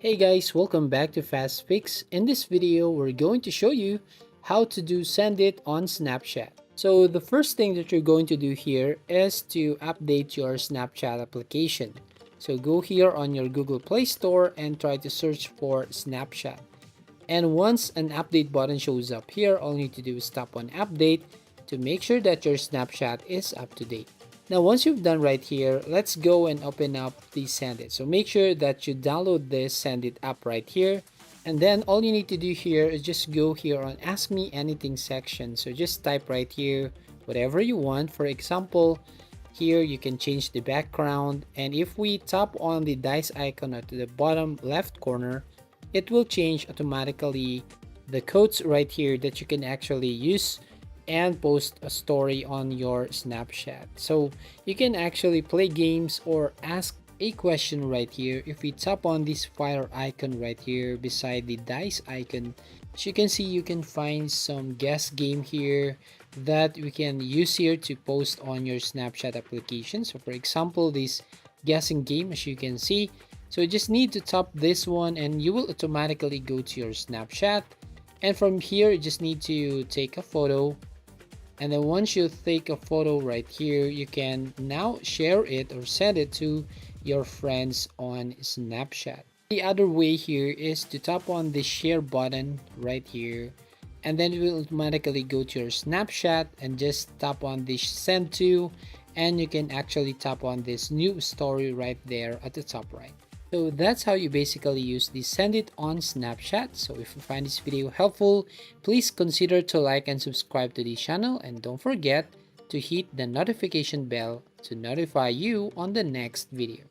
Hey guys, welcome back to Fast Fix. In this video, we're going to show you how to do Send It on Snapchat. So the first thing that you're going to do here is to update your Snapchat application. So go here on your Google Play Store and try to search for Snapchat. And once an update button shows up here, all you need to do is tap on update to make sure that your Snapchat is up to date. Now, once you've done right here, let's go and open up the SENDIT. So make sure that you download this SENDIT app right here. And then all you need to do here is just go here on Ask Me Anything section. So just type right here whatever you want. For example, here you can change the background. And if we tap on the dice icon at the bottom left corner, it will change automatically the codes right here that you can actually use and post a story on your Snapchat. So you can actually play games or ask a question right here. If we tap on this fire icon right here beside the dice icon, as you can see, you can find some guess game here that we can use here to post on your Snapchat application. So for example, this guessing game, as you can see, so you just need to tap this one and you will automatically go to your Snapchat. And from here, you just need to take a photo. And then once you take a photo right here, you can now share it or send it to your friends on Snapchat. The other way here is to tap on the share button right here. And then it will automatically go to your Snapchat and just tap on the send to. And you can actually tap on this new story right there at the top right. So that's how you basically use the Send It on Snapchat. So if you find this video helpful, please consider to like and subscribe to the channel, and don't forget to hit the notification bell to notify you on the next video.